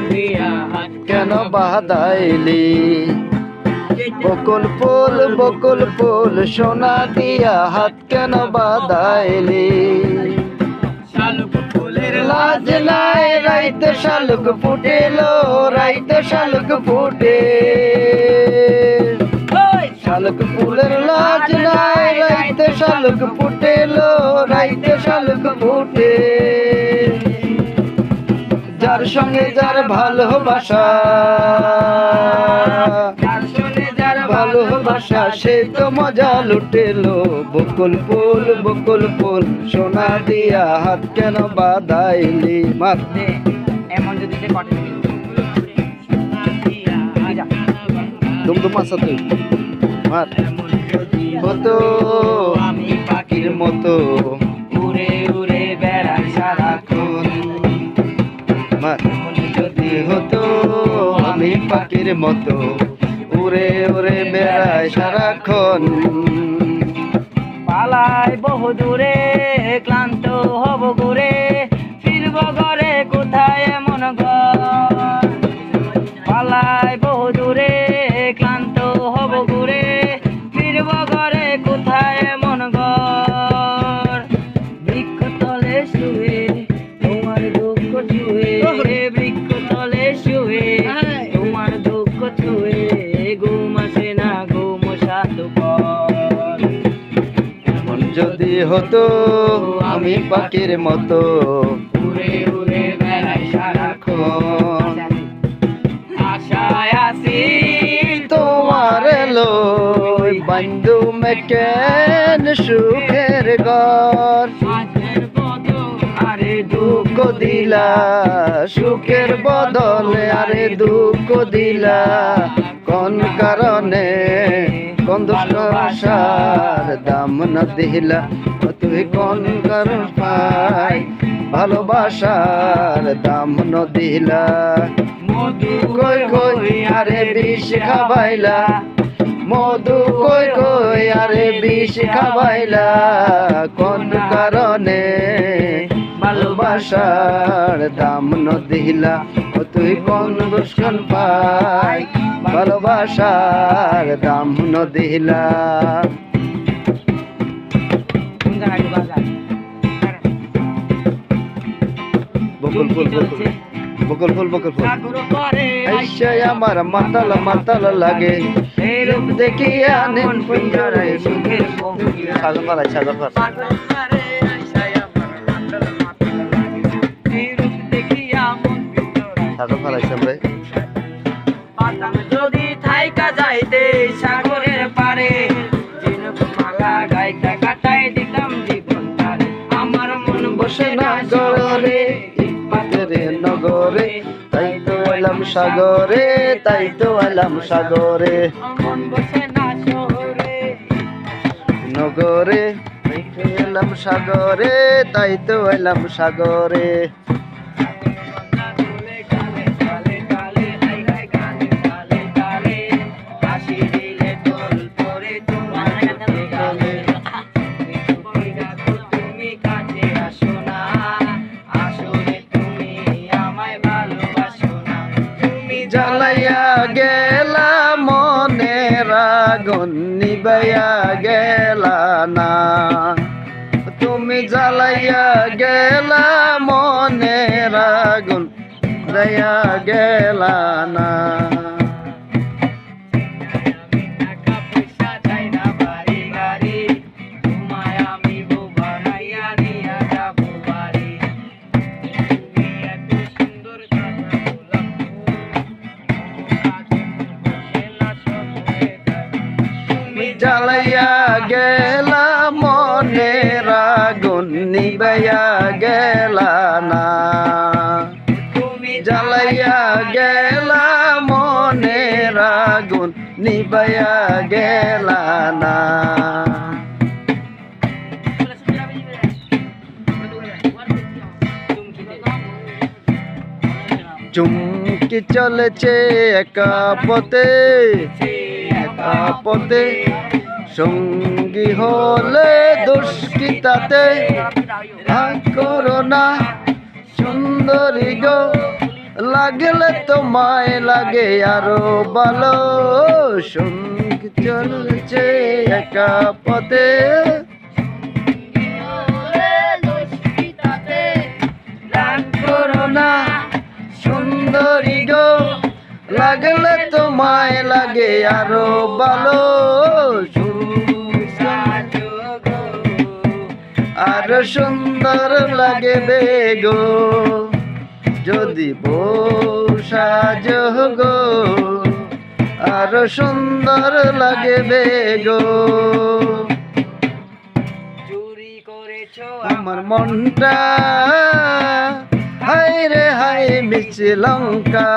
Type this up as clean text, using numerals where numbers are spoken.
দিয়া কেন বাঁধাইলি বকুল ফুল সোনা দিয়া হাত কেন বাঁধাইলি শালুক ফুলের লাজ নাই রাইতে শালুক ফুটেলো রাইতে শালুক ফুটে শালুক ফুলের লাজ নাই রাইতে শালুক ফুটেলো রাইতে শালুক ফুটে যার সঙ্গে যার ভালোবাসা ভালোবাসা সে তো মজা লুটেলো বকুল ফুল সোনা দিয়া হাত কেন বাঁধাইলি মার এমন যদি কটে দুমদুম আসা তুই মার হতো আমি পাখির মতো উড়ে উড়ে বেড়াই সারাক্ষণ মার যদি হতো আমি পাখির মতো উড়ে উড়ে বেড়াই সারাক্ষণ পালাই বহু দূরে ক্লান্ত হব ঘুরে ফিরব ঘরে কোথায় এমন ঘর পালাই বহু দূরে ক্লান্ত হব ঘুরে ফিরব ঘরে কোথায় এমন ঘর বৃক্ষ তলে শুয়ে তোমার দুঃখ ছুঁয়ে বৃক্ষ তলে শুয়ে তোমার দুঃখ ছুঁয়ে ঘুম আসে না ঘুম স্বার্থপর মন যদি হতো আমি পাখির মতো উড়ে উড়ে বেড়াই সারাক্ষণ আশায় আছি তোমার লই বন্ধু মেকেন সুখের ঘর আজের বদল আরে দুঃখ দিলা সুখের বদলে আরে দুঃখ দিলা কোন কারণে কোন দুঃখার দাম না দিলা তুই কোন কারণ পাই ভালোবাসার দাম ন দিলা মধু কই কই আরে বিষ খাবাইলা মধু কই কই আরে বিষ খাবাইলা কোন কারণে ভালোবাসার দাম ন দিলা তুই কোন দুষ্কন পাই ভালোবাসার দাম ন দিলা বকুল ফুল বকুল ফুল আইসা আমার মাতাল লাগে এই রূপ দেখিয়া নিন পিঞ্জরায় সুখের সাগর পালাই সাগর পালাইছে আমরা যদি থাইকা যাইতে সাগরের পারে মালা গাইতা কাটাই দিতাম জীবন তারে আমার মন বসে না গরে পাথরে নগরে তাই তো এলাম সাগরে তাই তো এলাম সাগরে মন বসে না শহরে নগরে তাই তো এলাম সাগরে তাই তো এলাম সাগরে জ্বালাইয়া গেলা মনের আগুন নিবাইয়া গেলা না তুমি জ্বালাইয়া গেলা মনের আগুন নিবাইয়া গেলা না জ্বালাইয়া গেলা মনের আগুন নিবাইয়া গেলা না তুমি জ্বালাইয়া গেলা মনের আগুন নিবাইয়া গেলা না চুমকি চলেছে একা পথে সঙ্গী হলে দুষ্কৃতাতে ভাগ করো না সুন্দরী গো লাগলে তোমায় লাগে আরো ভালো সঙ্গ চলছে একা পথে রাগ করো না সুন্দরী গো লাগলে তোমায় লাগে আরো ভালো সাজো গো আর সুন্দর লাগে বেগো যদি বউ সাজো গো আর সুন্দর লাগে বেগো চুরি করেছো আমার মনটা হায় রে হায় মিষ্টি লঙ্কা